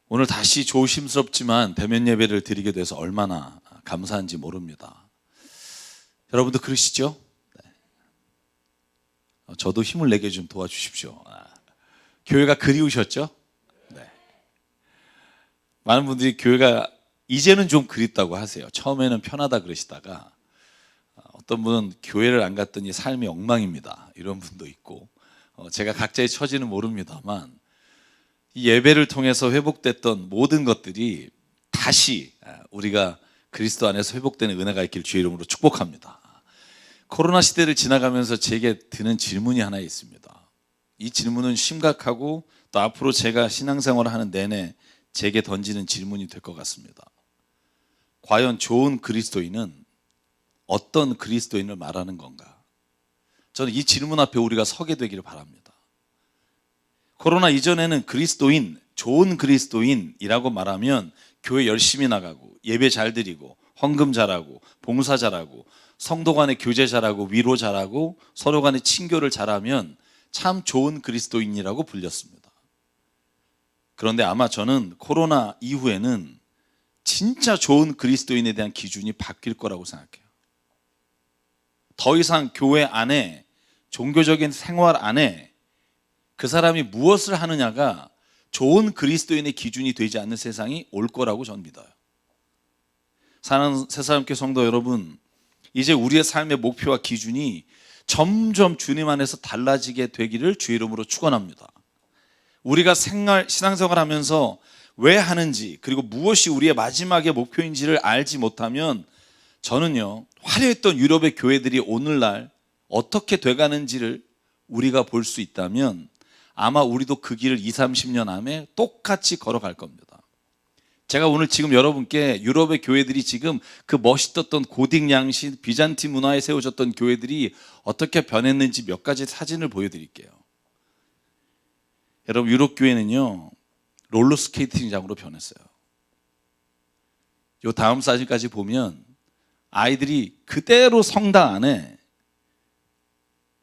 오늘 다시 조심스럽지만 대면 예배를 드리게 돼서 얼마나 감사한지 모릅니다. 여러분도 그러시죠? 네. 저도 힘을 내게 좀 도와주십시오. 교회가 그리우셨죠? 네. 많은 분들이 교회가 이제는 좀 그립다고 하세요. 처음에는 편하다 그러시다가 어떤 분은 교회를 안 갔더니 삶이 엉망입니다, 이런 분도 있고, 제가 각자의 처지는 모릅니다만 이 예배를 통해서 회복됐던 모든 것들이 다시 우리가 그리스도 안에서 회복되는 은혜가 있길 주의 이름으로 축복합니다. 코로나 시대를 지나가면서 제게 드는 질문이 하나 있습니다. 이 질문은 심각하고 또 앞으로 제가 신앙생활을 하는 내내 제게 던지는 질문이 될 것 같습니다. 과연 좋은 그리스도인은 어떤 그리스도인을 말하는 건가? 저는 이 질문 앞에 우리가 서게 되기를 바랍니다. 코로나 이전에는 그리스도인, 좋은 그리스도인이라고 말하면 교회 열심히 나가고 예배 잘 드리고 헌금 잘하고 봉사 잘하고 성도 간의 교제 잘하고 위로 잘하고 서로 간의 친교를 잘하면 참 좋은 그리스도인이라고 불렸습니다. 그런데 아마 저는 코로나 이후에는 진짜 좋은 그리스도인에 대한 기준이 바뀔 거라고 생각해요. 더 이상 교회 안에, 종교적인 생활 안에 그 사람이 무엇을 하느냐가 좋은 그리스도인의 기준이 되지 않는 세상이 올 거라고 저는 믿어요. 사랑하는 새사람교회 성도 여러분, 이제 우리의 삶의 목표와 기준이 점점 주님 안에서 달라지게 되기를 주의 이름으로 축원합니다. 우리가 신앙생활 하면서 왜 하는지, 그리고 무엇이 우리의 마지막의 목표인지를 알지 못하면 저는요, 화려했던 유럽의 교회들이 오늘날 어떻게 돼가는지를 우리가 볼 수 있다면 아마 우리도 그 길을 20, 30년 안에 똑같이 걸어갈 겁니다. 제가 오늘 지금 여러분께 유럽의 교회들이 지금 그 멋있었던 고딕 양식, 비잔틴 문화에 세워졌던 교회들이 어떻게 변했는지 몇 가지 사진을 보여드릴게요. 여러분, 유럽 교회는요, 롤러스케이팅장으로 변했어요. 요 다음 사진까지 보면 아이들이 그대로 성당 안에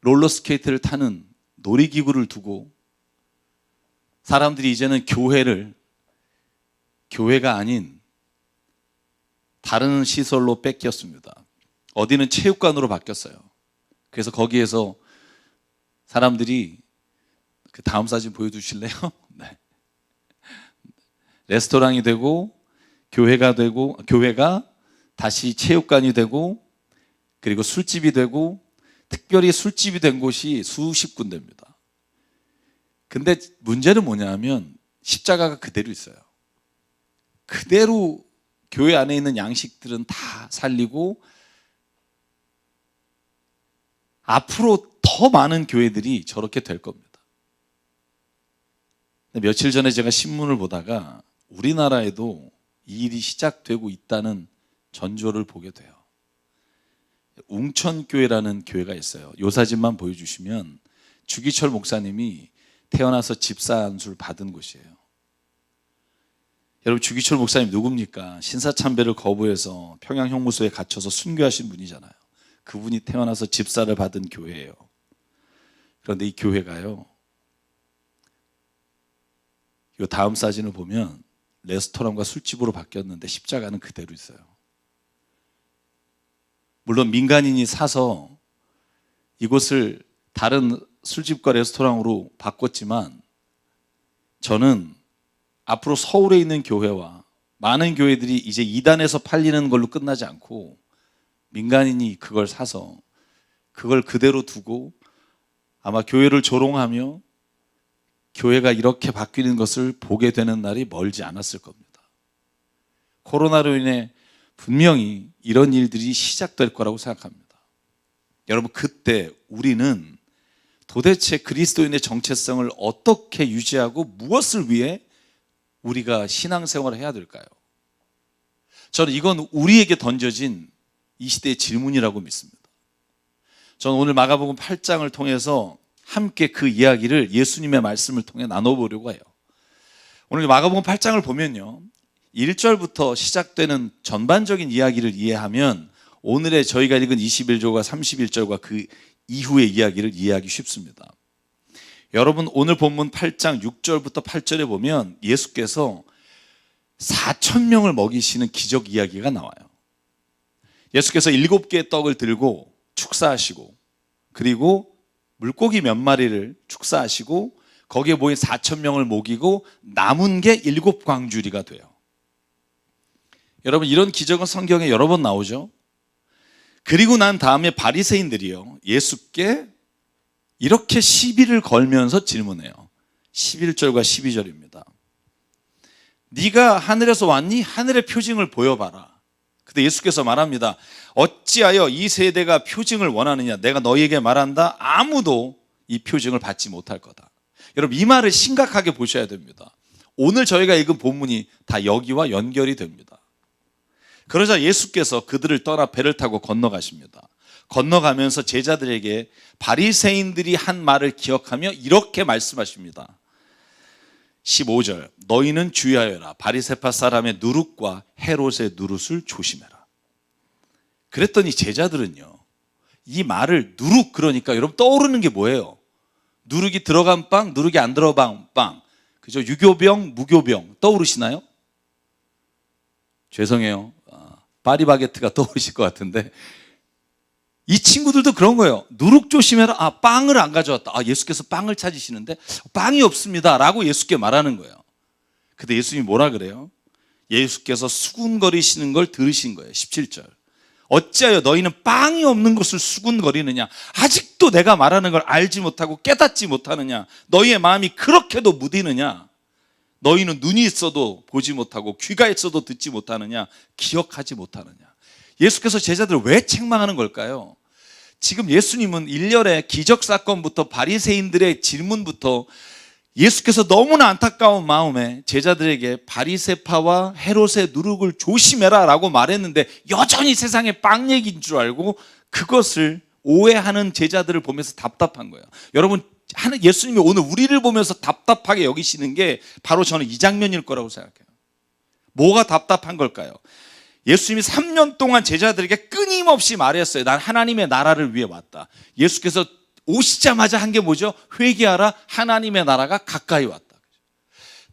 롤러스케이트를 타는 놀이기구를 두고, 사람들이 이제는 교회가 아닌 다른 시설로 뺏겼습니다. 어디는 체육관으로 바뀌었어요. 그래서 거기에서 사람들이, 그 다음 사진 보여주실래요? 네. 레스토랑이 되고 교회가 다시 체육관이 되고, 그리고 술집이 되고, 특별히 술집이 된 곳이 수십 군데입니다. 근데 문제는 뭐냐면 십자가가 그대로 있어요. 그대로 교회 안에 있는 양식들은 다 살리고, 앞으로 더 많은 교회들이 저렇게 될 겁니다. 며칠 전에 제가 신문을 보다가 우리나라에도 이 일이 시작되고 있다는 전조를 보게 돼요. 웅천교회라는 교회가 있어요. 요 사진만 보여주시면 주기철 목사님이 태어나서 집사안수를 받은 곳이에요. 여러분, 주기철 목사님 누굽니까? 신사참배를 거부해서 평양형무소에 갇혀서 순교하신 분이잖아요. 그분이 태어나서 집사를 받은 교회예요. 그런데 이 교회가요, 이 다음 사진을 보면 레스토랑과 술집으로 바뀌었는데 십자가는 그대로 있어요. 물론 민간인이 사서 이곳을 다른 술집과 레스토랑으로 바꿨지만, 저는 앞으로 서울에 있는 교회와 많은 교회들이 이제 이단에서 팔리는 걸로 끝나지 않고 민간인이 그걸 사서 그걸 그대로 두고 아마 교회를 조롱하며 교회가 이렇게 바뀌는 것을 보게 되는 날이 멀지 않았을 겁니다. 코로나로 인해 분명히 이런 일들이 시작될 거라고 생각합니다. 여러분, 그때 우리는 도대체 그리스도인의 정체성을 어떻게 유지하고 무엇을 위해 우리가 신앙생활을 해야 될까요? 저는 이건 우리에게 던져진 이 시대의 질문이라고 믿습니다. 저는 오늘 마가복음 8장을 통해서 함께 그 이야기를 예수님의 말씀을 통해 나눠보려고 해요. 오늘 마가복음 8장을 보면요, 1절부터 시작되는 전반적인 이야기를 이해하면 오늘의 저희가 읽은 21절과 31절과 그 이후의 이야기를 이해하기 쉽습니다. 여러분, 오늘 본문 8장 6절부터 8절에 보면 예수께서 4천 명을 먹이시는 기적 이야기가 나와요. 예수께서 7개의 떡을 들고 축사하시고, 그리고 물고기 몇 마리를 축사하시고, 거기에 모인 4천 명을 먹이고 남은 게 7광주리가 돼요. 여러분, 이런 기적은 성경에 여러 번 나오죠. 그리고 난 다음에 바리새인들이요, 예수께 이렇게 시비를 걸면서 질문해요. 11절과 12절입니다. 네가 하늘에서 왔니? 하늘의 표징을 보여봐라. 근데 예수께서 말합니다. 어찌하여 이 세대가 표징을 원하느냐? 내가 너희에게 말한다. 아무도 이 표징을 받지 못할 거다. 여러분, 이 말을 심각하게 보셔야 됩니다. 오늘 저희가 읽은 본문이 다 여기와 연결이 됩니다. 그러자 예수께서 그들을 떠나 배를 타고 건너가십니다. 건너가면서 제자들에게 바리새인들이 한 말을 기억하며 이렇게 말씀하십니다. 15절, 너희는 주의하여라. 바리새파 사람의 누룩과 헤롯의 누룩을 조심해라. 그랬더니 제자들은요, 이 말을 누룩, 그러니까 여러분 떠오르는 게 뭐예요? 누룩이 들어간 빵, 누룩이 안 들어간 빵, 그죠? 유교병, 무교병 떠오르시나요? 죄송해요, 파리바게트가 떠오르실 것 같은데, 이 친구들도 그런 거예요. 누룩 조심해라. 빵을 안 가져왔다. 예수께서 빵을 찾으시는데 빵이 없습니다 라고 예수께 말하는 거예요. 근데 예수님이 뭐라 그래요? 예수께서 수군거리시는 걸 들으신 거예요. 17절, 어찌하여 너희는 빵이 없는 것을 수군거리느냐? 아직도 내가 말하는 걸 알지 못하고 깨닫지 못하느냐? 너희의 마음이 그렇게도 무디느냐? 너희는 눈이 있어도 보지 못하고 귀가 있어도 듣지 못하느냐? 기억하지 못하느냐? 예수께서 제자들을 왜 책망하는 걸까요? 지금 예수님은 일련의 기적사건부터 바리새인들의 질문부터 예수께서 너무나 안타까운 마음에 제자들에게 바리새파와 헤롯의 누룩을 조심해라 라고 말했는데 여전히 세상의 빵 얘기인 줄 알고 그것을 오해하는 제자들을 보면서 답답한 거예요. 여러분, 예수님이 오늘 우리를 보면서 답답하게 여기시는 게 바로 저는 이 장면일 거라고 생각해요. 뭐가 답답한 걸까요? 예수님이 3년 동안 제자들에게 끊임없이 말했어요. 난 하나님의 나라를 위해 왔다. 예수께서 오시자마자 한 게 뭐죠? 회개하라, 하나님의 나라가 가까이 왔다.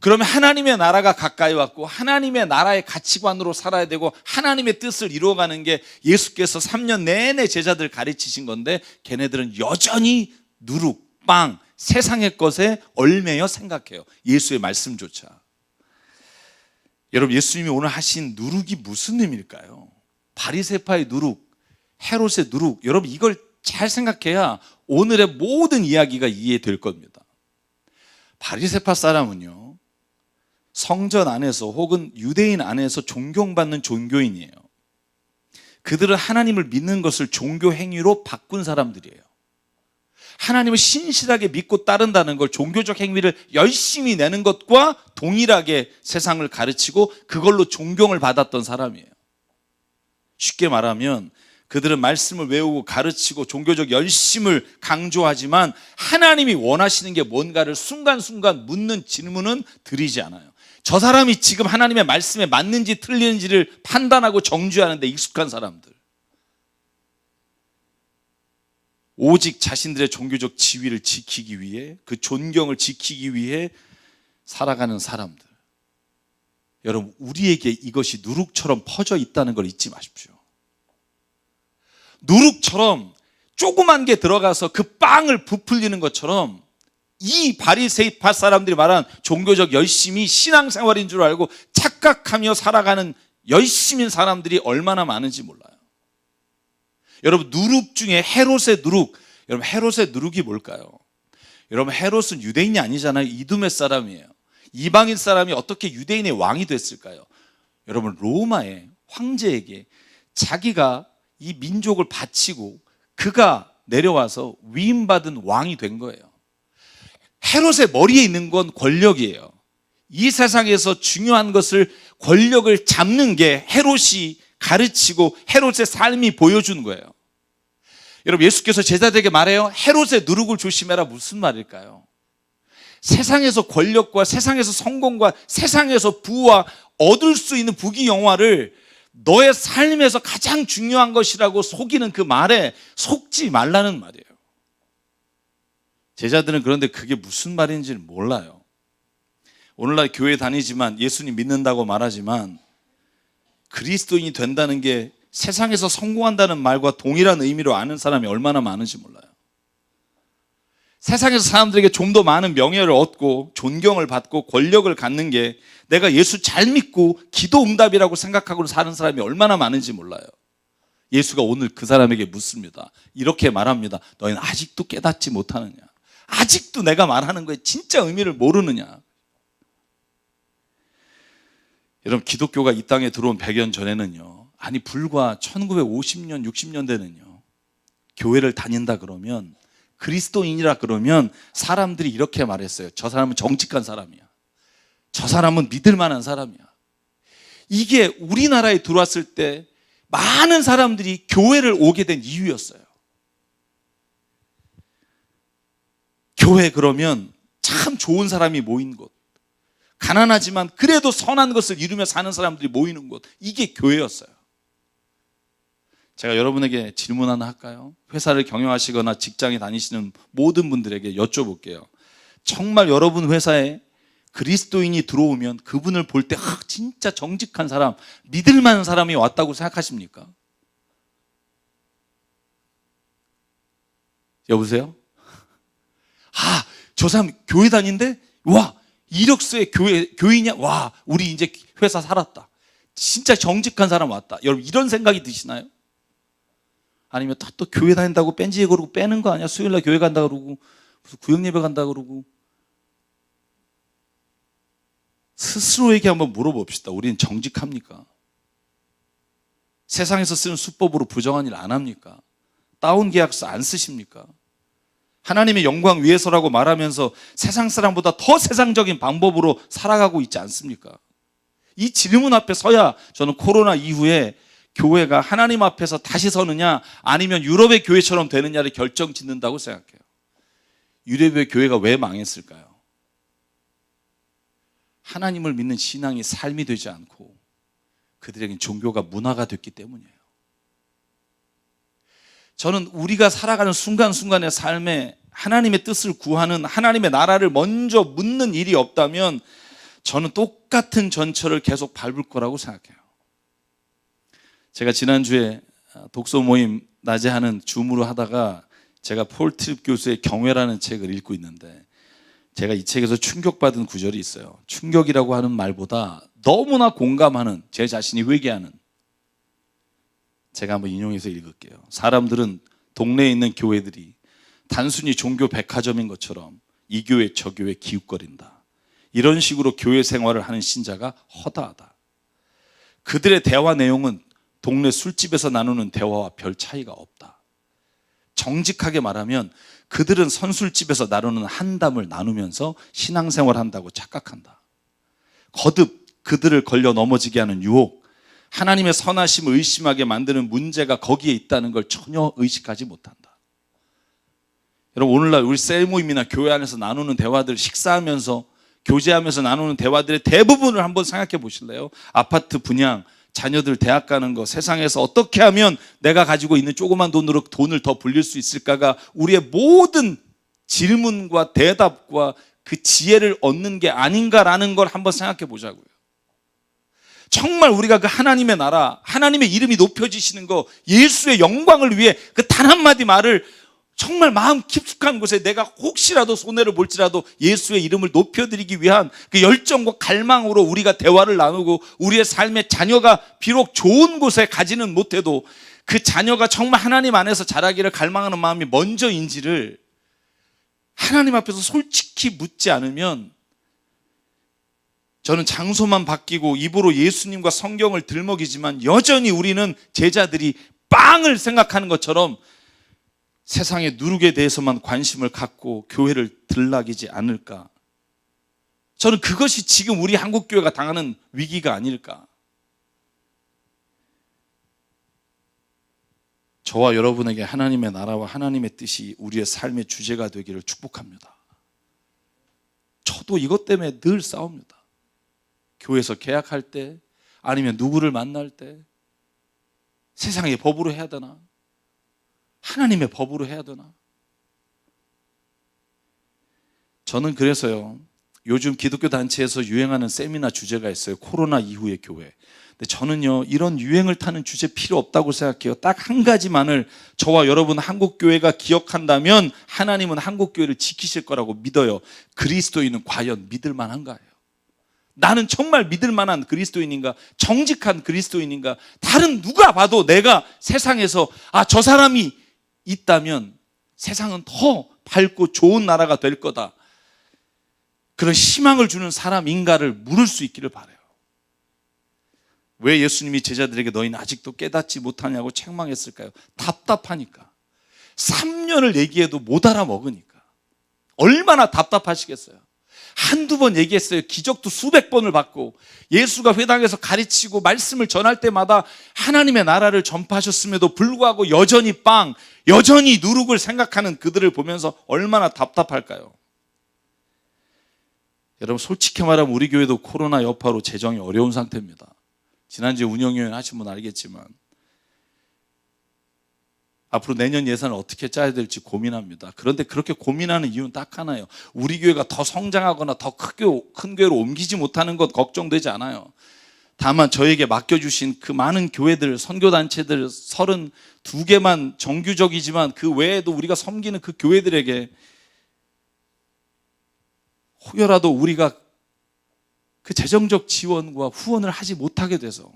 그러면 하나님의 나라가 가까이 왔고 하나님의 나라의 가치관으로 살아야 되고 하나님의 뜻을 이루어가는 게 예수께서 3년 내내 제자들을 가르치신 건데, 걔네들은 여전히 누룩, 빵, 세상의 것에 얽매여 생각해요. 예수의 말씀조차. 여러분, 예수님이 오늘 하신 누룩이 무슨 의미일까요? 바리새파의 누룩, 헤롯의 누룩, 여러분 이걸 잘 생각해야 오늘의 모든 이야기가 이해될 겁니다. 바리새파 사람은요, 성전 안에서 혹은 유대인 안에서 존경받는 종교인이에요. 그들은 하나님을 믿는 것을 종교 행위로 바꾼 사람들이에요. 하나님을 신실하게 믿고 따른다는 걸 종교적 행위를 열심히 내는 것과 동일하게 세상을 가르치고 그걸로 존경을 받았던 사람이에요. 쉽게 말하면 그들은 말씀을 외우고 가르치고 종교적 열심을 강조하지만 하나님이 원하시는 게 뭔가를 순간순간 묻는 질문은 드리지 않아요. 저 사람이 지금 하나님의 말씀에 맞는지 틀리는지를 판단하고 정죄하는 데 익숙한 사람들, 오직 자신들의 종교적 지위를 지키기 위해, 그 존경을 지키기 위해 살아가는 사람들. 여러분, 우리에게 이것이 누룩처럼 퍼져 있다는 걸 잊지 마십시오. 누룩처럼 조그만 게 들어가서 그 빵을 부풀리는 것처럼 이 바리새파 사람들이 말한 종교적 열심이 신앙생활인 줄 알고 착각하며 살아가는 열심인 사람들이 얼마나 많은지 몰라요. 여러분, 누룩 중에 헤롯의 누룩, 여러분 헤롯의 누룩이 뭘까요? 여러분, 헤롯은 유대인이 아니잖아요. 이두메 사람이에요. 이방인 사람이 어떻게 유대인의 왕이 됐을까요? 여러분, 로마의 황제에게 자기가 이 민족을 바치고 그가 내려와서 위임받은 왕이 된 거예요. 헤롯의 머리에 있는 건 권력이에요. 이 세상에서 중요한 것을, 권력을 잡는 게 헤롯이 가르치고 헤롯의 삶이 보여준 거예요. 여러분, 예수께서 제자들에게 말해요. 헤롯의 누룩을 조심해라. 무슨 말일까요? 세상에서 권력과 세상에서 성공과 세상에서 부와 얻을 수 있는 부귀영화를 너의 삶에서 가장 중요한 것이라고 속이는 그 말에 속지 말라는 말이에요. 제자들은 그런데 그게 무슨 말인지를 몰라요. 오늘날 교회 다니지만 예수님 믿는다고 말하지만 그리스도인이 된다는 게 세상에서 성공한다는 말과 동일한 의미로 아는 사람이 얼마나 많은지 몰라요. 세상에서 사람들에게 좀 더 많은 명예를 얻고 존경을 받고 권력을 갖는 게 내가 예수 잘 믿고 기도 응답이라고 생각하고 사는 사람이 얼마나 많은지 몰라요. 예수가 오늘 그 사람에게 묻습니다. 이렇게 말합니다. 너희는 아직도 깨닫지 못하느냐? 아직도 내가 말하는 거에 진짜 의미를 모르느냐? 여러분, 기독교가 이 땅에 들어온 100년 전에는요, 아니 불과 1950년, 60년대는요, 교회를 다닌다 그러면, 그리스도인이라 그러면 사람들이 이렇게 말했어요. 저 사람은 정직한 사람이야. 저 사람은 믿을 만한 사람이야. 이게 우리나라에 들어왔을 때 많은 사람들이 교회를 오게 된 이유였어요. 교회 그러면 참 좋은 사람이 모인 곳, 가난하지만 그래도 선한 것을 이루며 사는 사람들이 모이는 곳, 이게 교회였어요. 제가 여러분에게 질문 하나 할까요? 회사를 경영하시거나 직장에 다니시는 모든 분들에게 여쭤볼게요. 정말 여러분 회사에 그리스도인이 들어오면 그분을 볼 때 진짜 정직한 사람, 믿을 만한 사람이 왔다고 생각하십니까? 여보세요? 저 사람 교회 다니는데 와, 이력서에 교인이야? 와, 우리 이제 회사 살았다. 진짜 정직한 사람 왔다. 여러분, 이런 생각이 드시나요? 아니면 또 교회 다닌다고 뺀지에 그러고 빼는 거 아니야? 수요일날 교회 간다 그러고 무슨 구역예배 간다 그러고. 스스로에게 한번 물어봅시다. 우리는 정직합니까? 세상에서 쓰는 수법으로 부정한 일 안 합니까? 다운 계약서 안 쓰십니까? 하나님의 영광 위해서라고 말하면서 세상 사람보다 더 세상적인 방법으로 살아가고 있지 않습니까? 이 질문 앞에 서야 저는 코로나 이후에 교회가 하나님 앞에서 다시 서느냐 아니면 유럽의 교회처럼 되느냐를 결정짓는다고 생각해요. 유럽의 교회가 왜 망했을까요? 하나님을 믿는 신앙이 삶이 되지 않고 그들에겐 종교가 문화가 됐기 때문이에요. 저는 우리가 살아가는 순간순간의 삶에 하나님의 뜻을 구하는, 하나님의 나라를 먼저 묻는 일이 없다면 저는 똑같은 전철을 계속 밟을 거라고 생각해요. 제가 지난주에 독서 모임 낮에 하는 줌으로 하다가 제가 폴 트립 교수의 경외라는 책을 읽고 있는데 제가 이 책에서 충격받은 구절이 있어요. 충격이라고 하는 말보다 너무나 공감하는, 제 자신이 회개하는, 제가 한번 인용해서 읽을게요. 사람들은 동네에 있는 교회들이 단순히 종교 백화점인 것처럼 이 교회 저 교회 기웃거린다. 이런 식으로 교회 생활을 하는 신자가 허다하다. 그들의 대화 내용은 동네 술집에서 나누는 대화와 별 차이가 없다. 정직하게 말하면 그들은 선술집에서 나누는 한담을 나누면서 신앙생활한다고 착각한다. 거듭 그들을 걸려 넘어지게 하는 유혹, 하나님의 선하심을 의심하게 만드는 문제가 거기에 있다는 걸 전혀 의식하지 못한다. 여러분, 오늘날 우리 셀 모임이나 교회 안에서 나누는 대화들, 식사하면서 교제하면서 나누는 대화들의 대부분을 한번 생각해 보실래요? 아파트 분양, 자녀들 대학 가는 거, 세상에서 어떻게 하면 내가 가지고 있는 조그만 돈으로 돈을 더 불릴 수 있을까가 우리의 모든 질문과 대답과 그 지혜를 얻는 게 아닌가라는 걸 한번 생각해 보자고요. 정말 우리가 그 하나님의 나라, 하나님의 이름이 높여지시는 거, 예수의 영광을 위해 그 단 한마디 말을 정말 마음 깊숙한 곳에 내가 혹시라도 손해를 볼지라도 예수의 이름을 높여드리기 위한 그 열정과 갈망으로 우리가 대화를 나누고 우리의 삶의 자녀가 비록 좋은 곳에 가지는 못해도 그 자녀가 정말 하나님 안에서 자라기를 갈망하는 마음이 먼저인지를 하나님 앞에서 솔직히 묻지 않으면 저는 장소만 바뀌고 입으로 예수님과 성경을 들먹이지만 여전히 우리는 제자들이 빵을 생각하는 것처럼 세상의 누룩에 대해서만 관심을 갖고 교회를 들락이지 않을까. 저는 그것이 지금 우리 한국교회가 당하는 위기가 아닐까. 저와 여러분에게 하나님의 나라와 하나님의 뜻이 우리의 삶의 주제가 되기를 축복합니다. 저도 이것 때문에 늘 싸웁니다. 교회에서 계약할 때 아니면 누구를 만날 때 세상의 법으로 해야 되나? 하나님의 법으로 해야 되나? 저는 그래서요, 요즘 기독교 단체에서 유행하는 세미나 주제가 있어요. 코로나 이후의 교회. 근데 저는요, 이런 유행을 타는 주제 필요 없다고 생각해요. 딱 한 가지만을 저와 여러분 한국교회가 기억한다면 하나님은 한국교회를 지키실 거라고 믿어요. 그리스도인은 과연 믿을 만한가요? 나는 정말 믿을 만한 그리스도인인가? 정직한 그리스도인인가? 다른 누가 봐도 내가 세상에서 저 사람이 있다면 세상은 더 밝고 좋은 나라가 될 거다, 그런 희망을 주는 사람인가를 물을 수 있기를 바라요. 왜 예수님이 제자들에게 너희는 아직도 깨닫지 못하냐고 책망했을까요? 답답하니까. 3년을 얘기해도 못 알아먹으니까. 얼마나 답답하시겠어요. 한두 번 얘기했어요. 기적도 수백 번을 받고 예수가 회당에서 가르치고 말씀을 전할 때마다 하나님의 나라를 전파하셨음에도 불구하고 여전히 누룩을 생각하는 그들을 보면서 얼마나 답답할까요? 여러분, 솔직히 말하면 우리 교회도 코로나 여파로 재정이 어려운 상태입니다. 지난주에 운영위원 하신 분 알겠지만 앞으로 내년 예산을 어떻게 짜야 될지 고민합니다. 그런데 그렇게 고민하는 이유는 딱 하나예요. 우리 교회가 더 성장하거나 더 큰 교회로 옮기지 못하는 것 걱정되지 않아요. 다만 저에게 맡겨주신 그 많은 교회들, 선교단체들 32개만 정규적이지만 그 외에도 우리가 섬기는 그 교회들에게 혹여라도 우리가 그 재정적 지원과 후원을 하지 못하게 돼서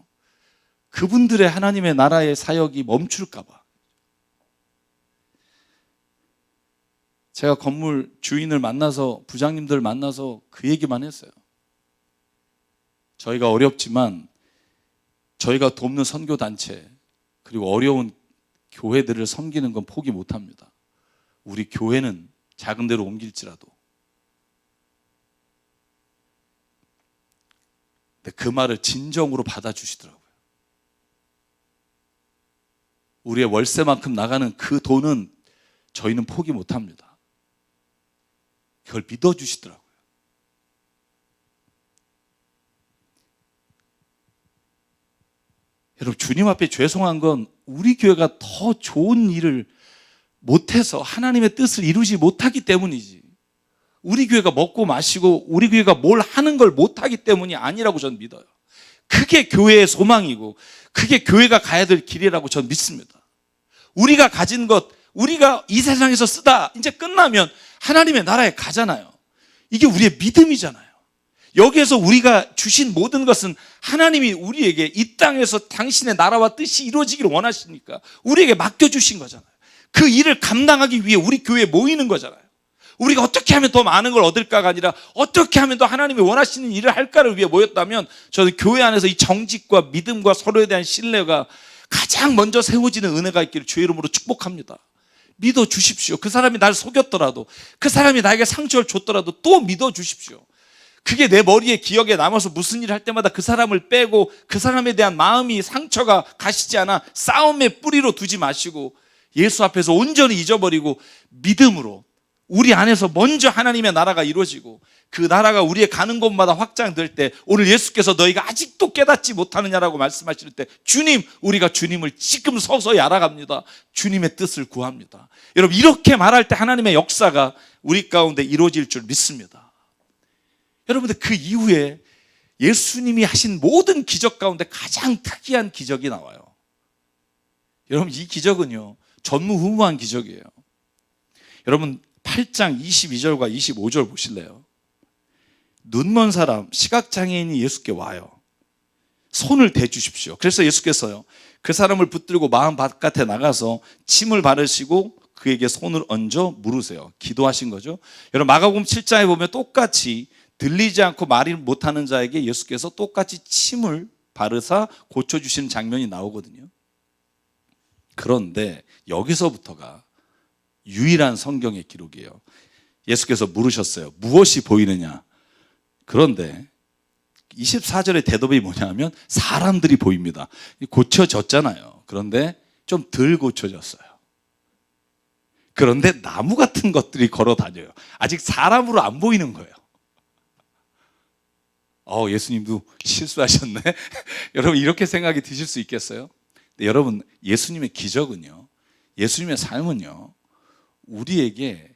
그분들의 하나님의 나라의 사역이 멈출까 봐. 제가 건물 주인을 만나서, 부장님들 만나서 그 얘기만 했어요. 저희가 어렵지만 저희가 돕는 선교단체 그리고 어려운 교회들을 섬기는 건 포기 못합니다. 우리 교회는 작은 데로 옮길지라도. 근데 그 말을 진정으로 받아주시더라고요. 우리의 월세만큼 나가는 그 돈은 저희는 포기 못합니다. 그걸 믿어주시더라고요. 여러분, 주님 앞에 죄송한 건 우리 교회가 더 좋은 일을 못해서 하나님의 뜻을 이루지 못하기 때문이지, 우리 교회가 먹고 마시고 우리 교회가 뭘 하는 걸 못하기 때문이 아니라고 저는 믿어요. 그게 교회의 소망이고 그게 교회가 가야 될 길이라고 저는 믿습니다. 우리가 가진 것, 우리가 이 세상에서 쓰다 이제 끝나면 하나님의 나라에 가잖아요. 이게 우리의 믿음이잖아요. 여기에서 우리가 주신 모든 것은 하나님이 우리에게 이 땅에서 당신의 나라와 뜻이 이루어지기를 원하시니까 우리에게 맡겨주신 거잖아요. 그 일을 감당하기 위해 우리 교회에 모이는 거잖아요. 우리가 어떻게 하면 더 많은 걸 얻을까가 아니라 어떻게 하면 더 하나님이 원하시는 일을 할까를 위해 모였다면, 저는 교회 안에서 이 정직과 믿음과 서로에 대한 신뢰가 가장 먼저 세워지는 은혜가 있기를 주의 이름으로 축복합니다. 믿어 주십시오. 그 사람이 날 속였더라도, 그 사람이 나에게 상처를 줬더라도 또 믿어 주십시오. 그게 내 머리에 기억에 남아서 무슨 일을 할 때마다 그 사람을 빼고 그 사람에 대한 마음이, 상처가 가시지 않아 싸움의 뿌리로 두지 마시고 예수 앞에서 온전히 잊어버리고 믿음으로 우리 안에서 먼저 하나님의 나라가 이루어지고 그 나라가 우리의 가는 곳마다 확장될 때, 오늘 예수께서 너희가 아직도 깨닫지 못하느냐라고 말씀하실 때, 주님, 우리가 주님을 지금 서서히 알아갑니다. 주님의 뜻을 구합니다. 여러분, 이렇게 말할 때 하나님의 역사가 우리 가운데 이루어질 줄 믿습니다. 여러분들, 그 이후에 예수님이 하신 모든 기적 가운데 가장 특이한 기적이 나와요. 여러분, 이 기적은요 전무후무한 기적이에요. 여러분, 8장 22절과 25절 보실래요? 눈먼 사람, 시각장애인이 예수께 와요. 손을 대주십시오. 그래서 예수께서요 그 사람을 붙들고 마을 바깥에 나가서 침을 바르시고 그에게 손을 얹어 물으세요. 기도하신 거죠. 여러분, 마가복음 7장에 보면 똑같이 들리지 않고 말이 못하는 자에게 예수께서 똑같이 침을 바르사 고쳐주시는 장면이 나오거든요. 그런데 여기서부터가 유일한 성경의 기록이에요. 예수께서 물으셨어요. 무엇이 보이느냐? 그런데 24절의 대답이 뭐냐면 사람들이 보입니다. 고쳐졌잖아요. 그런데 좀 덜 고쳐졌어요. 그런데 나무 같은 것들이 걸어 다녀요. 아직 사람으로 안 보이는 거예요. 예수님도 실수하셨네. 여러분, 이렇게 생각이 드실 수 있겠어요? 근데 여러분, 예수님의 기적은요, 예수님의 삶은요, 우리에게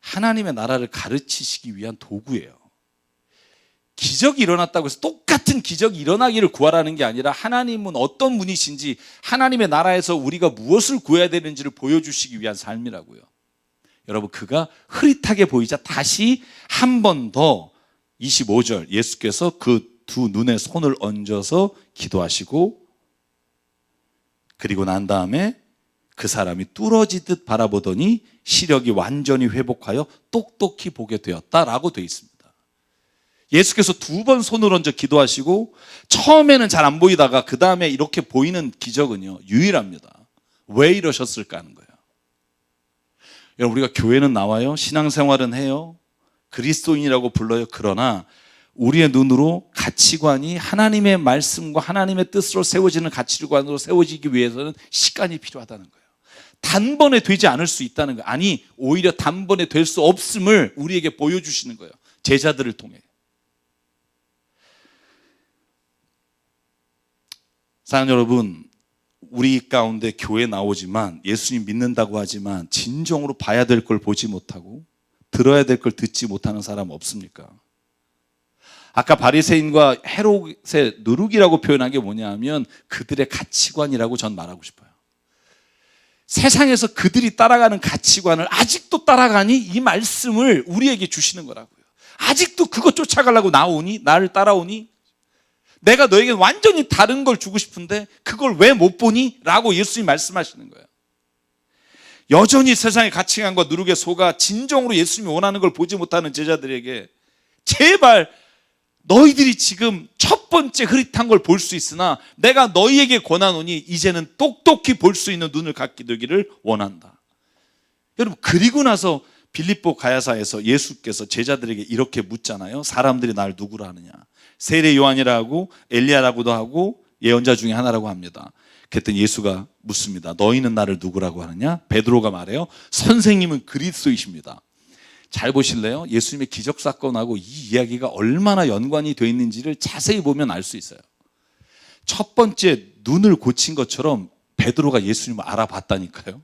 하나님의 나라를 가르치시기 위한 도구예요. 기적이 일어났다고 해서 똑같은 기적이 일어나기를 구하라는 게 아니라 하나님은 어떤 분이신지, 하나님의 나라에서 우리가 무엇을 구해야 되는지를 보여주시기 위한 삶이라고요. 여러분, 그가 흐릿하게 보이자 다시 한 번 더 25절 예수께서 그 두 눈에 손을 얹어서 기도하시고, 그리고 난 다음에 그 사람이 뚫어지듯 바라보더니 시력이 완전히 회복하여 똑똑히 보게 되었다라고 되어 있습니다. 예수께서 두 번 손을 얹어 기도하시고, 처음에는 잘 안 보이다가 그 다음에 이렇게 보이는 기적은요, 유일합니다. 왜 이러셨을까 하는 거예요. 여러분, 우리가 교회는 나와요, 신앙생활은 해요, 그리스도인이라고 불러요. 그러나 우리의 눈으로 가치관이 하나님의 말씀과 하나님의 뜻으로 세워지는 가치관으로 세워지기 위해서는 시간이 필요하다는 거예요. 단번에 되지 않을 수 있다는 거예요. 아니, 오히려 단번에 될 수 없음을 우리에게 보여주시는 거예요. 제자들을 통해. 사랑하는 여러분, 우리 가운데 교회 나오지만, 예수님 믿는다고 하지만 진정으로 봐야 될 걸 보지 못하고 들어야 될 걸 듣지 못하는 사람 없습니까? 아까 바리새인과 헤롯의 누룩이라고 표현한 게 뭐냐 하면 그들의 가치관이라고 전 말하고 싶어요. 세상에서 그들이 따라가는 가치관을 아직도 따라가니 이 말씀을 우리에게 주시는 거라고요. 아직도 그거 쫓아가려고 나오니, 나를 따라오니, 내가 너에게 완전히 다른 걸 주고 싶은데 그걸 왜 못 보니? 라고 예수님이 말씀하시는 거예요. 여전히 세상의 가치관과 누룩에 속아 진정으로 예수님이 원하는 걸 보지 못하는 제자들에게 제발 너희들이 지금 첫 번째 흐릿한 걸 볼 수 있으나 내가 너희에게 권하노니 이제는 똑똑히 볼 수 있는 눈을 갖게 되기를 원한다. 여러분, 그리고 나서 빌립보 가야사에서 예수께서 제자들에게 이렇게 묻잖아요. 사람들이 날 누구라 하느냐? 세례 요한이라고, 엘리야라고도 하고 예언자 중에 하나라고 합니다. 그랬더니 예수가 묻습니다. 너희는 나를 누구라고 하느냐? 베드로가 말해요. 선생님은 그리스도이십니다. 잘 보실래요? 예수님의 기적 사건하고 이 이야기가 얼마나 연관이 되어 있는지를 자세히 보면 알 수 있어요. 첫 번째, 눈을 고친 것처럼 베드로가 예수님을 알아봤다니까요.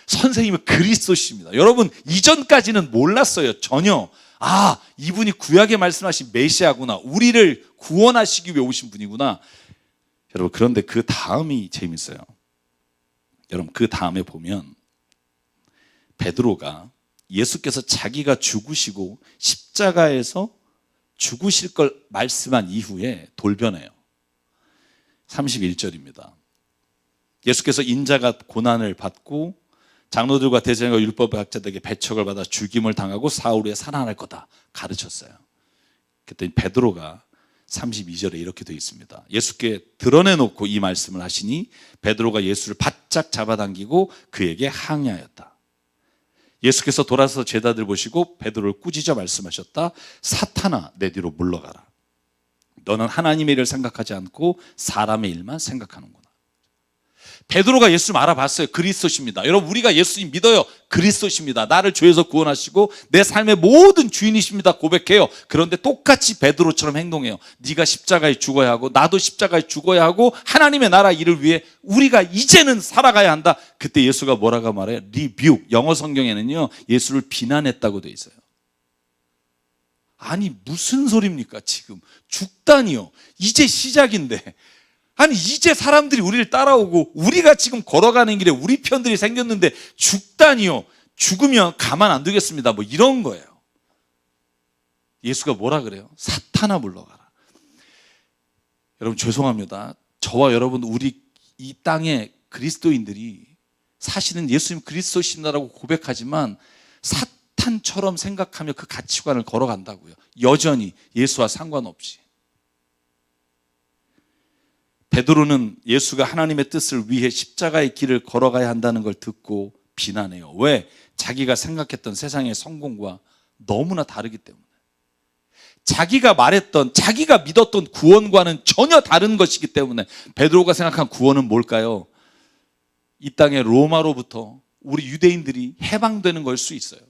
선생님은 그리스도십니다. 여러분, 이전까지는 몰랐어요. 전혀. 아, 이분이 구약에 말씀하신 메시아구나, 우리를 구원하시기 위해 오신 분이구나. 여러분, 그런데 그 다음이 재밌어요. 여러분, 그 다음에 보면 베드로가 예수께서 자기가 죽으시고 십자가에서 죽으실 걸 말씀한 이후에 돌변해요. 31절입니다. 예수께서 인자가 고난을 받고 장로들과 대제사장과 율법학자들에게 배척을 받아 죽임을 당하고 사흘 후에 살아날 거다 가르쳤어요. 그랬더니 베드로가 32절에 이렇게 되어 있습니다. 예수께 드러내놓고 이 말씀을 하시니 베드로가 예수를 바짝 잡아당기고 그에게 항의하였다. 예수께서 돌아서 제자들 보시고 베드로를 꾸짖어 말씀하셨다. 사탄아, 내 뒤로 물러가라. 너는 하나님의 일을 생각하지 않고 사람의 일만 생각하는구나. 베드로가 예수님 알아봤어요. 그리스도십니다. 여러분, 우리가 예수님 믿어요. 그리스도십니다. 나를 죄에서 구원하시고 내 삶의 모든 주인이십니다. 고백해요. 그런데 똑같이 베드로처럼 행동해요. 네가 십자가에 죽어야 하고 나도 십자가에 죽어야 하고 하나님의 나라 일을 위해 우리가 이제는 살아가야 한다. 그때 예수가 뭐라고 말해요? 리뷰. 영어 성경에는요, 예수를 비난했다고 돼 있어요. 아니, 무슨 소리입니까? 지금 죽다니요. 이제 시작인데. 아니, 이제 사람들이 우리를 따라오고 우리가 지금 걸어가는 길에 우리 편들이 생겼는데 죽다니요. 죽으면 가만 안 두겠습니다. 뭐 이런 거예요. 예수가 뭐라 그래요? 사탄아, 물러가라. 여러분, 죄송합니다. 저와 여러분, 우리 이 땅의 그리스도인들이 사실은 예수님 그리스도십니다라고 고백하지만 사탄처럼 생각하며 그 가치관을 걸어간다고요. 여전히 예수와 상관없이. 베드로는 예수가 하나님의 뜻을 위해 십자가의 길을 걸어가야 한다는 걸 듣고 비난해요. 왜? 자기가 생각했던 세상의 성공과 너무나 다르기 때문에. 자기가 말했던, 자기가 믿었던 구원과는 전혀 다른 것이기 때문에. 베드로가 생각한 구원은 뭘까요? 이 땅의 로마로부터 우리 유대인들이 해방되는 걸 수 있어요.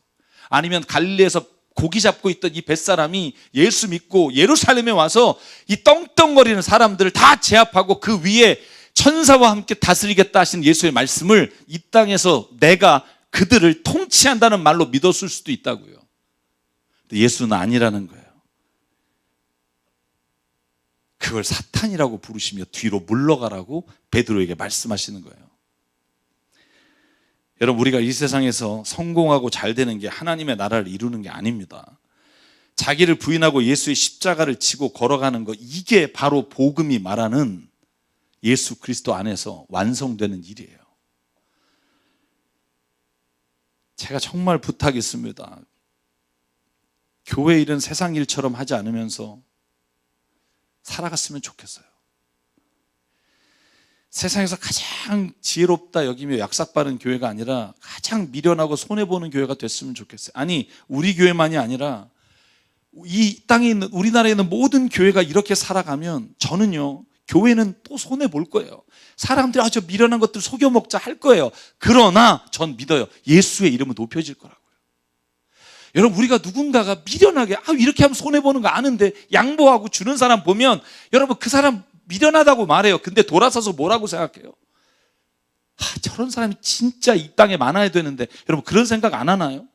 아니면 갈릴리에서 고기 잡고 있던 이 뱃사람이 예수 믿고 예루살렘에 와서 이 떵떵거리는 사람들을 다 제압하고 그 위에 천사와 함께 다스리겠다 하신 예수의 말씀을 이 땅에서 내가 그들을 통치한다는 말로 믿었을 수도 있다고요. 근데 예수는 아니라는 거예요. 그걸 사탄이라고 부르시며 뒤로 물러가라고 베드로에게 말씀하시는 거예요. 여러분, 우리가 이 세상에서 성공하고 잘 되는 게 하나님의 나라를 이루는 게 아닙니다. 자기를 부인하고 예수의 십자가를 지고 걸어가는 것, 이게 바로 복음이 말하는 예수 그리스도 안에서 완성되는 일이에요. 제가 정말 부탁했습니다. 교회 일은 세상 일처럼 하지 않으면서 살아갔으면 좋겠어요. 세상에서 가장 지혜롭다 여기며 약삭빠른 교회가 아니라 가장 미련하고 손해보는 교회가 됐으면 좋겠어요. 아니, 우리 교회만이 아니라 이 땅에 있는, 우리나라에 있는 모든 교회가 이렇게 살아가면 저는요, 교회는 또 손해볼 거예요. 사람들이 저 미련한 것들 속여먹자 할 거예요. 그러나 전 믿어요. 예수의 이름은 높여질 거라고요. 여러분, 우리가 누군가가 미련하게 이렇게 하면 손해보는 거 아는데 양보하고 주는 사람 보면 여러분, 그 사람 미련하다고 말해요. 근데 돌아서서 뭐라고 생각해요? 저런 사람이 진짜 이 땅에 많아야 되는데, 여러분 그런 생각 안 하나요?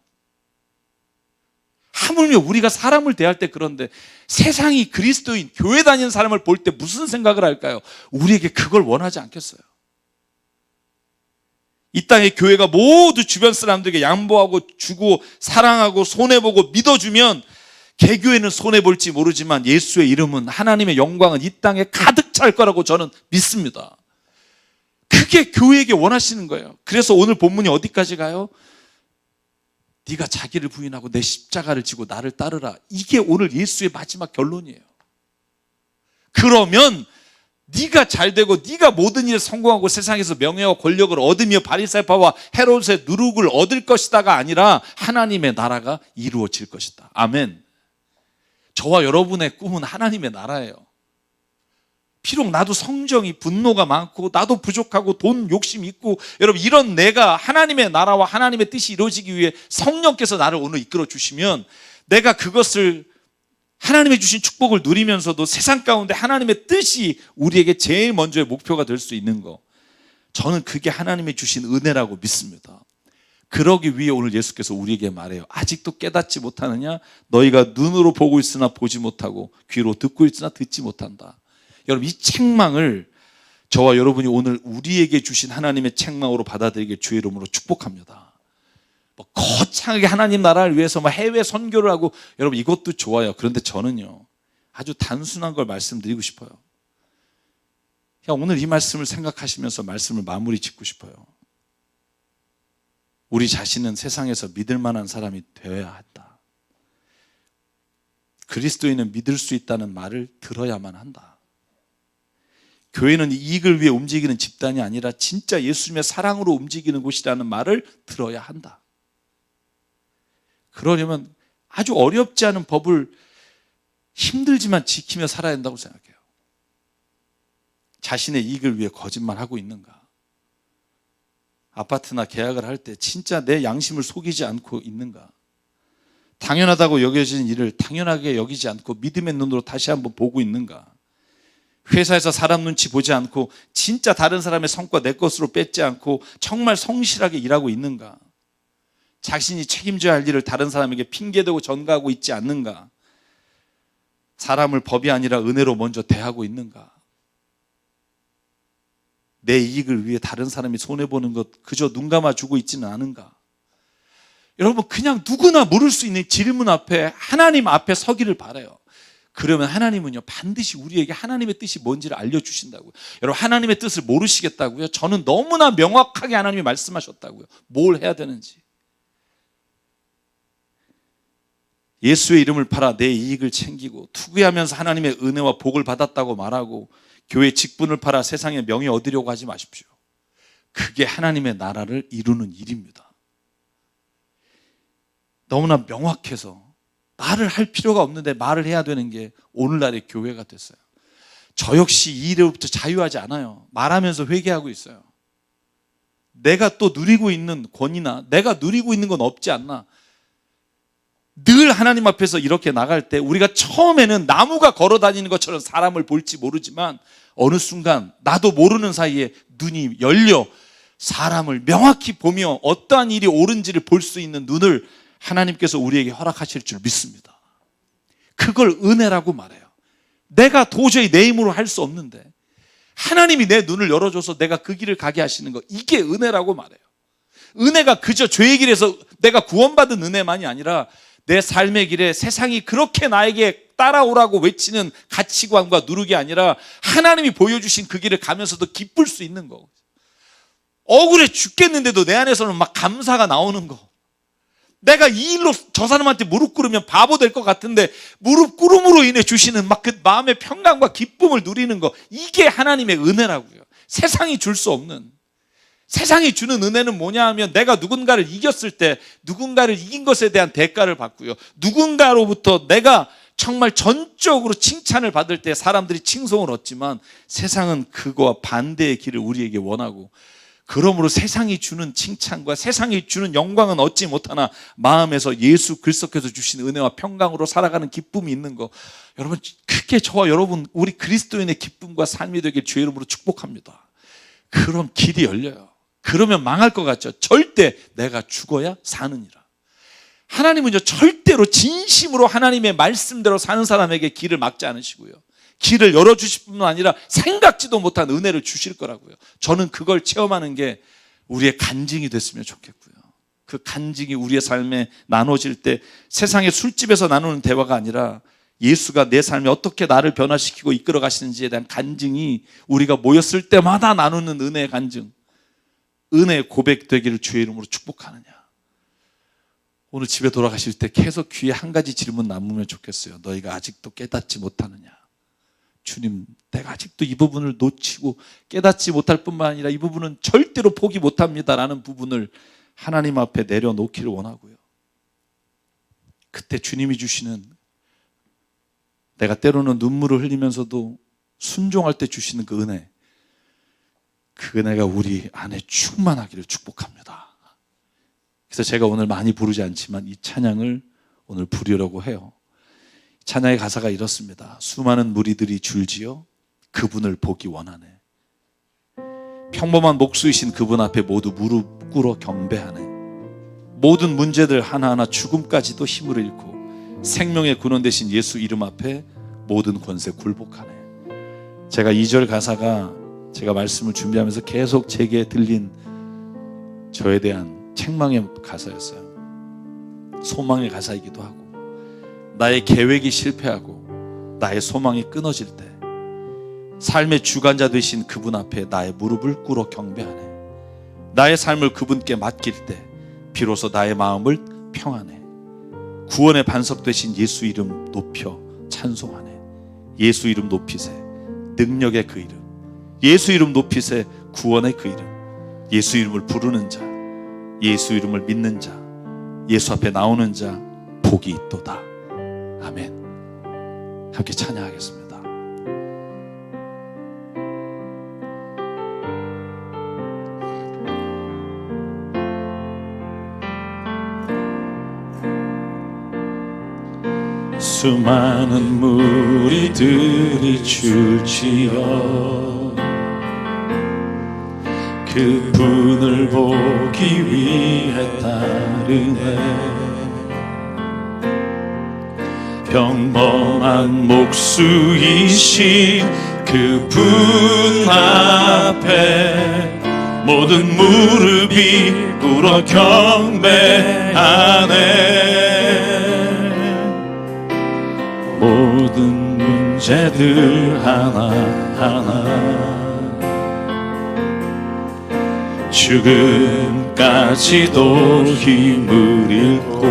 하물며 우리가 사람을 대할 때 그런데 세상이 그리스도인, 교회 다니는 사람을 볼 때 무슨 생각을 할까요? 우리에게 그걸 원하지 않겠어요? 이 땅의 교회가 모두 주변 사람들에게 양보하고 주고 사랑하고 손해보고 믿어주면 개교회는 손해볼지 모르지만 예수의 이름은, 하나님의 영광은 이 땅에 가득 찰 거라고 저는 믿습니다. 그게 교회에게 원하시는 거예요. 그래서 오늘 본문이 어디까지 가요? 네가 자기를 부인하고 내 십자가를 지고 나를 따르라. 이게 오늘 예수의 마지막 결론이에요. 그러면 네가 잘되고 네가 모든 일에 성공하고 세상에서 명예와 권력을 얻으며 바리새파와 헤롯의 누룩을 얻을 것이다가 아니라 하나님의 나라가 이루어질 것이다. 아멘. 저와 여러분의 꿈은 하나님의 나라예요. 비록 나도 성정이, 분노가 많고 나도 부족하고 돈 욕심 있고, 여러분 이런 내가 하나님의 나라와 하나님의 뜻이 이루어지기 위해 성령께서 나를 오늘 이끌어 주시면 내가 그것을, 하나님의 주신 축복을 누리면서도 세상 가운데 하나님의 뜻이 우리에게 제일 먼저의 목표가 될 수 있는 거, 저는 그게 하나님의 주신 은혜라고 믿습니다. 그러기 위해 오늘 예수께서 우리에게 말해요. 아직도 깨닫지 못하느냐? 너희가 눈으로 보고 있으나 보지 못하고 귀로 듣고 있으나 듣지 못한다. 여러분, 이 책망을 저와 여러분이 오늘 우리에게 주신 하나님의 책망으로 받아들이길 주의 이름으로 축복합니다. 거창하게 하나님 나라를 위해서 해외 선교를 하고, 여러분 이것도 좋아요. 그런데 저는요, 아주 단순한 걸 말씀드리고 싶어요. 그냥 오늘 이 말씀을 생각하시면서 말씀을 마무리 짓고 싶어요. 우리 자신은 세상에서 믿을 만한 사람이 되어야 한다. 그리스도인은 믿을 수 있다는 말을 들어야만 한다. 교회는 이익을 위해 움직이는 집단이 아니라 진짜 예수님의 사랑으로 움직이는 곳이라는 말을 들어야 한다. 그러려면 아주 어렵지 않은 법을 힘들지만 지키며 살아야 한다고 생각해요. 자신의 이익을 위해 거짓말하고 있는가? 아파트나 계약을 할 때 진짜 내 양심을 속이지 않고 있는가? 당연하다고 여겨지는 일을 당연하게 여기지 않고 믿음의 눈으로 다시 한번 보고 있는가? 회사에서 사람 눈치 보지 않고 진짜 다른 사람의 성과 내 것으로 뺏지 않고 정말 성실하게 일하고 있는가? 자신이 책임져야 할 일을 다른 사람에게 핑계대고 전가하고 있지 않는가? 사람을 법이 아니라 은혜로 먼저 대하고 있는가? 내 이익을 위해 다른 사람이 손해보는 것 그저 눈 감아주고 있지는 않은가? 여러분, 그냥 누구나 물을 수 있는 질문 앞에 하나님 앞에 서기를 바라요. 그러면 하나님은요, 반드시 우리에게 하나님의 뜻이 뭔지를 알려주신다고요. 여러분, 하나님의 뜻을 모르시겠다고요? 저는 너무나 명확하게 하나님이 말씀하셨다고요. 뭘 해야 되는지. 예수의 이름을 팔아 내 이익을 챙기고 투기하면서 하나님의 은혜와 복을 받았다고 말하고 교회 직분을 팔아 세상에 명예 얻으려고 하지 마십시오. 그게 하나님의 나라를 이루는 일입니다. 너무나 명확해서 말을 할 필요가 없는데 말을 해야 되는 게 오늘날의 교회가 됐어요. 저 역시 이 일로부터 자유하지 않아요. 말하면서 회개하고 있어요. 내가 또 누리고 있는 권위나 내가 누리고 있는 건 없지 않나. 늘 하나님 앞에서 이렇게 나갈 때 우리가 처음에는 나무가 걸어 다니는 것처럼 사람을 볼지 모르지만 어느 순간 나도 모르는 사이에 눈이 열려 사람을 명확히 보며 어떠한 일이 옳은지를 볼 수 있는 눈을 하나님께서 우리에게 허락하실 줄 믿습니다. 그걸 은혜라고 말해요. 내가 도저히 내 힘으로 할 수 없는데 하나님이 내 눈을 열어줘서 내가 그 길을 가게 하시는 거, 이게 은혜라고 말해요. 은혜가 그저 죄의 길에서 내가 구원받은 은혜만이 아니라 내 삶의 길에 세상이 그렇게 나에게 따라오라고 외치는 가치관과 누룩이 아니라 하나님이 보여주신 그 길을 가면서도 기쁠 수 있는 거. 억울해 죽겠는데도 내 안에서는 막 감사가 나오는 거. 내가 이 일로 저 사람한테 무릎 꿇으면 바보 될 것 같은데 무릎 꿇음으로 인해 주시는 막 그 마음의 평강과 기쁨을 누리는 거, 이게 하나님의 은혜라고요. 세상이 줄 수 없는. 세상이 주는 은혜는 뭐냐 하면 내가 누군가를 이겼을 때 누군가를 이긴 것에 대한 대가를 받고요, 누군가로부터 내가 정말 전적으로 칭찬을 받을 때 사람들이 칭송을 얻지만 세상은 그거와 반대의 길을 우리에게 원하고, 그러므로 세상이 주는 칭찬과 세상이 주는 영광은 얻지 못하나 마음에서 예수 그리스도께서 주신 은혜와 평강으로 살아가는 기쁨이 있는 거, 여러분 크게 저와 여러분 우리 그리스도인의 기쁨과 삶이 되길 주의 이름으로 축복합니다. 그럼 길이 열려요. 그러면 망할 것 같죠? 절대 내가 죽어야 사느니라. 하나님은요 절대로 진심으로 하나님의 말씀대로 사는 사람에게 길을 막지 않으시고요, 길을 열어주실 뿐만 아니라 생각지도 못한 은혜를 주실 거라고요. 저는 그걸 체험하는 게 우리의 간증이 됐으면 좋겠고요. 그 간증이 우리의 삶에 나눠질 때 세상의 술집에서 나누는 대화가 아니라 예수가 내 삶에 어떻게 나를 변화시키고 이끌어 가시는지에 대한 간증이 우리가 모였을 때마다 나누는 은혜의 간증, 은혜의 고백 되기를 주의 이름으로 축복하느냐. 오늘 집에 돌아가실 때 계속 귀에 한 가지 질문 남으면 좋겠어요. 너희가 아직도 깨닫지 못하느냐. 주님, 내가 아직도 이 부분을 놓치고 깨닫지 못할 뿐만 아니라 이 부분은 절대로 포기 못합니다 라는 부분을 하나님 앞에 내려놓기를 원하고요. 그때 주님이 주시는, 내가 때로는 눈물을 흘리면서도 순종할 때 주시는 그 은혜, 그 은혜가 우리 안에 충만하기를 축복합니다. 그래서 제가 오늘 많이 부르지 않지만 이 찬양을 오늘 부르려고 해요. 찬양의 가사가 이렇습니다. 수많은 무리들이 줄지어 그분을 보기 원하네. 평범한 목수이신 그분 앞에 모두 무릎 꿇어 경배하네. 모든 문제들 하나하나 죽음까지도 힘을 잃고 생명의 근원 되신 예수 이름 앞에 모든 권세 굴복하네. 제가 2절 가사가 제가 말씀을 준비하면서 계속 제게 들린 저에 대한 책망의 가사였어요. 소망의 가사이기도 하고, 나의 계획이 실패하고 나의 소망이 끊어질 때 삶의 주관자 되신 그분 앞에 나의 무릎을 꿇어 경배하네. 나의 삶을 그분께 맡길 때 비로소 나의 마음을 평안해. 구원의 반석 되신 예수 이름 높여 찬송하네. 예수 이름 높이세 능력의 그 이름, 예수 이름 높이세 구원의 그 이름. 예수 이름을 부르는 자, 예수 이름을 믿는 자, 예수 앞에 나오는 자 복이 있도다. 아멘. 함께 찬양하겠습니다. 수많은 무리들이 줄지어 그분을 보기 위해 따르네. 평범한 목수이신 그분 앞에 모든 무릎이 꿇어 경배하네. 모든 문제들 하나하나 죽음까지도 힘을 잃고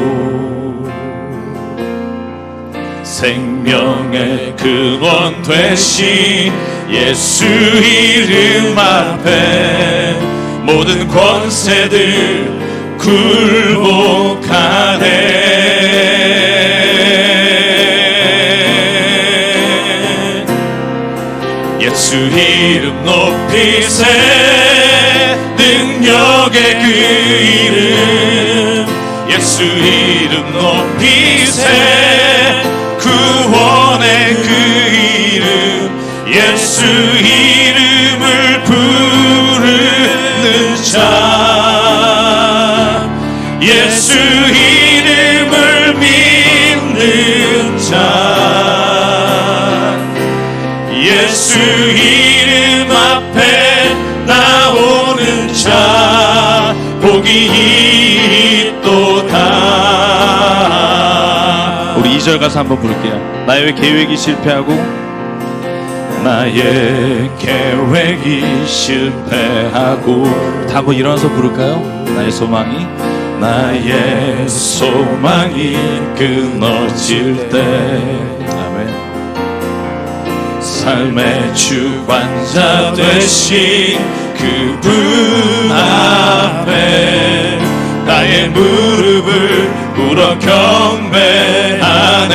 생명의 근원 되신 예수 이름 앞에 모든 권세들 굴복하네. 예수 이름 높이세 능력의 그 이름. 예수 이름 높이세 구원의 그 이름. 예수 이름을 부르는 자, 예수 이름을 믿는 자 이름 앞에 나오는 자 복이 있도다. 우리 2절 가사 한번 부를게요. 나의 계획이 실패하고 나의 계획이 실패하고 다 한번 일어나서 부를까요? 나의 소망이 끊어질 때 아멘. 삶의 주관자 되신 그분 앞에 나의 무릎을 꿇어 경배하네.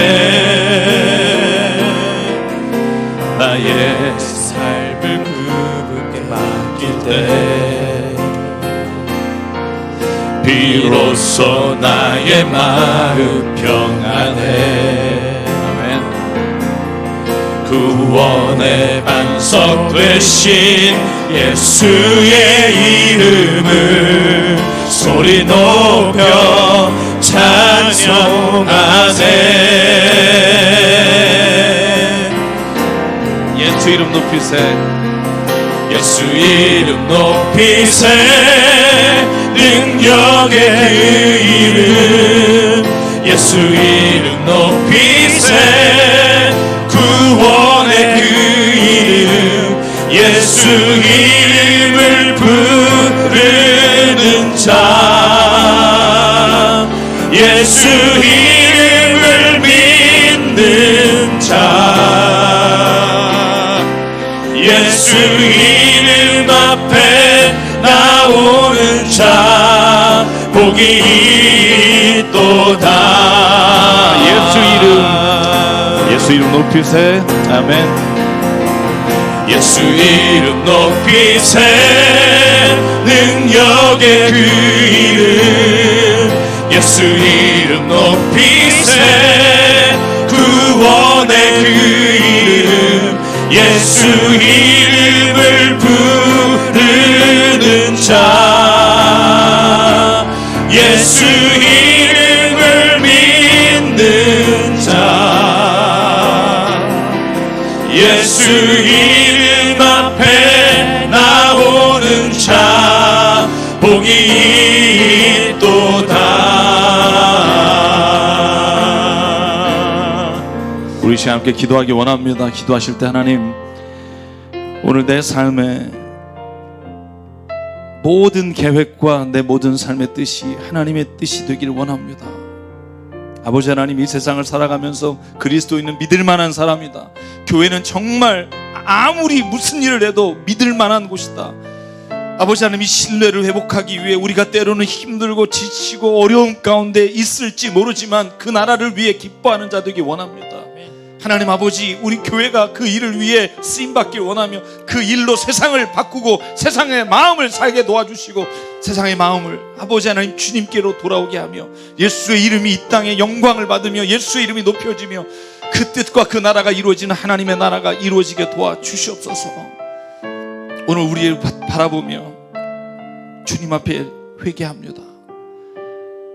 나의 삶을 그분께 맡길 때 비로소 나의 마음 평안해. 아멘. 구원의 반석 되신 예수의 이름을 소리 높여 찬송하세. 예수 이름 높이세. 예수 이름 높이세. 능력의 그 이름 예수 이름 높이세. 구원의 그 이름 예수 이름을 부르는 자 예수 이름을 믿는 자 예수 이름 앞에 나오는 자 복이 있도다. 예수 이름 높이세. 아멘. 예수 이름 높이세. 능력의 그 이름 예수 이름 높이세. 구원의 그 이름 예수 이름을 부르는 자 예수 이름을 믿는 자 예수 이름 앞에 나오는 자 복이 있도다. 우리 시간 함께 기도하기 원합니다. 기도하실 때 하나님 오늘 내 삶에 모든 계획과 내 모든 삶의 뜻이 하나님의 뜻이 되기를 원합니다. 아버지 하나님, 이 세상을 살아가면서 그리스도인은 믿을 만한 사람이다. 교회는 정말 아무리 무슨 일을 해도 믿을 만한 곳이다. 아버지 하나님, 이 신뢰를 회복하기 위해 우리가 때로는 힘들고 지치고 어려움 가운데 있을지 모르지만 그 나라를 위해 기뻐하는 자 되기 원합니다. 하나님 아버지, 우리 교회가 그 일을 위해 쓰임받길 원하며 그 일로 세상을 바꾸고 세상의 마음을 살게 도와주시고 세상의 마음을 아버지 하나님 주님께로 돌아오게 하며 예수의 이름이 이 땅에 영광을 받으며 예수의 이름이 높여지며 그 뜻과 그 나라가 이루어지는 하나님의 나라가 이루어지게 도와주시옵소서. 오늘 우리를 바라보며 주님 앞에 회개합니다.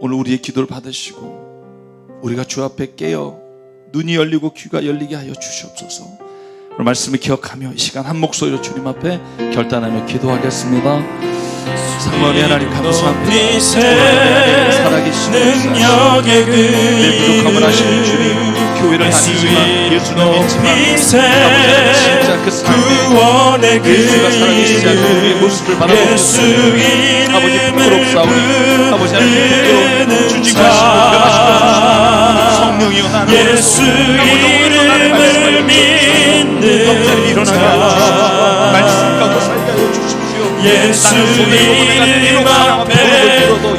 오늘 우리의 기도를 받으시고 우리가 주 앞에 깨어 눈이 열리고 귀가 열리게 하여 주시옵소서. 오늘 말씀을 기억하며 이 시간 한 목소리로 주님 앞에 결단하며 기도하겠습니다. 사모하니 하나님 감사합니다. 살아계신 능력의 내 부족함을 아시는 주님, 교회를 다니지만 예수는 믿지만 아버지 진짜 그 삶에 예수가 살아계시지 않는 우리의 모습을 바라보고 아버지 부끄럽사오니 아버지 하나님 부끄러운 주직하시고 변하시고 성령이여 나는 예수 이름을 믿는 일어나게 하여 말씀 가운데 살게 하여 주십시오. 예수 이름 앞에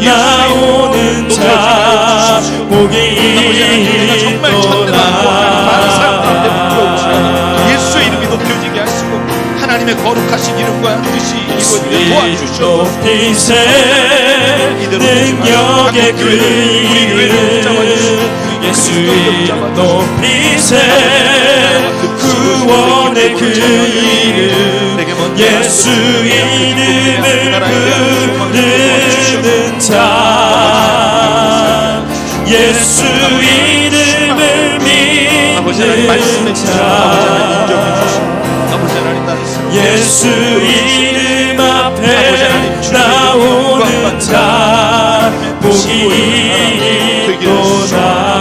나오는 자 복이 있도다. 정말 천대만고 많은 사람들한테 부끄러우시나 예수의 이름이 높여지게 하시고 하나님의 거룩하신 이름과 뜻이 이루어지게 도와주시옵소서. 능력의 그 이름 예수 이름 높이세. 구원의 그 이름 예수 이름을 부르는 자 예수 이름을 믿는 자 아버지 하나님 말씀에 지쳐 아버지 하나님 인정해 주시고 아버지 하나님 나를 예수 이름 앞에 나오는 자 복이 있도다.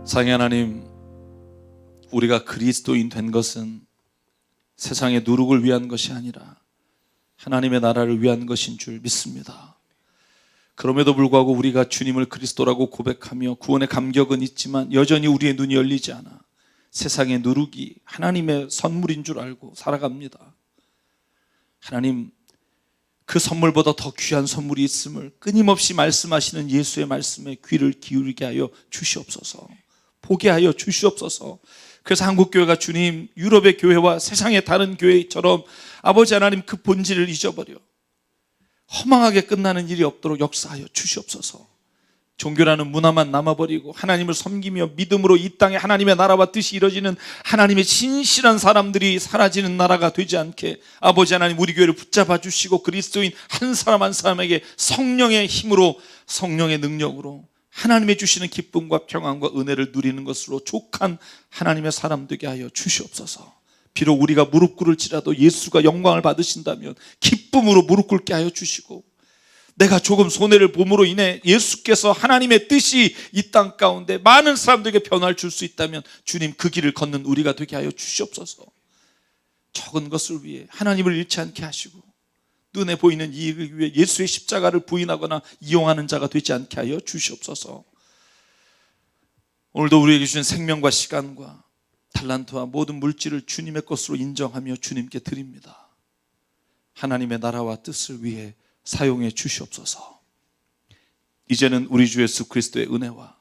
사랑의 하나님, 우리가 그리스도인 된 것은 세상의 누룩을 위한 것이 아니라 하나님의 나라를 위한 것인 줄 믿습니다. 그럼에도 불구하고 우리가 주님을 그리스도라고 고백하며 구원의 감격은 있지만 여전히 우리의 눈이 열리지 않아 세상의 누룩이 하나님의 선물인 줄 알고 살아갑니다. 하나님, 그 선물보다 더 귀한 선물이 있음을 끊임없이 말씀하시는 예수의 말씀에 귀를 기울이게 하여 주시옵소서. 보게 하여 주시옵소서. 그래서 한국교회가 주님, 유럽의 교회와 세상의 다른 교회처럼 아버지 하나님 그 본질을 잊어버려 허망하게 끝나는 일이 없도록 역사하여 주시옵소서. 종교라는 문화만 남아버리고 하나님을 섬기며 믿음으로 이 땅에 하나님의 나라와 뜻이 이루어지는 하나님의 신실한 사람들이 사라지는 나라가 되지 않게 아버지 하나님 우리 교회를 붙잡아 주시고 그리스도인 한 사람 한 사람에게 성령의 힘으로, 성령의 능력으로 하나님의 주시는 기쁨과 평안과 은혜를 누리는 것으로 족한 하나님의 사람 되게 하여 주시옵소서. 비록 우리가 무릎 꿇을지라도 예수가 영광을 받으신다면 기쁨으로 무릎 꿇게 하여 주시고, 내가 조금 손해를 봄으로 인해 예수께서 하나님의 뜻이 이 땅 가운데 많은 사람들에게 변화를 줄 수 있다면 주님 그 길을 걷는 우리가 되게 하여 주시옵소서. 적은 것을 위해 하나님을 잃지 않게 하시고 눈에 보이는 이익을 위해 예수의 십자가를 부인하거나 이용하는 자가 되지 않게 하여 주시옵소서. 오늘도 우리에게 주신 생명과 시간과 달란트와 모든 물질을 주님의 것으로 인정하며 주님께 드립니다. 하나님의 나라와 뜻을 위해 사용해 주시옵소서. 이제는 우리 주 예수 그리스도의 은혜와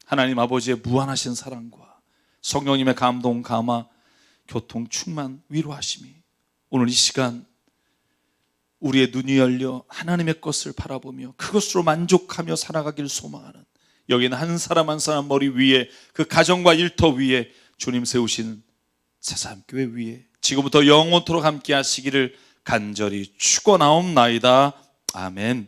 하나님 아버지의 무한하신 사랑과 성령님의 감동, 감화, 교통, 충만, 위로하심이 오늘 이 시간 우리의 눈이 열려 하나님의 것을 바라보며 그것으로 만족하며 살아가길 소망하는, 여기는 한 사람 한 사람 머리 위에 그 가정과 일터 위에 주님 세우신 새삼교회 위에 지금부터 영원토록 함께 하시기를 간절히 축원하옵나이다. 아멘.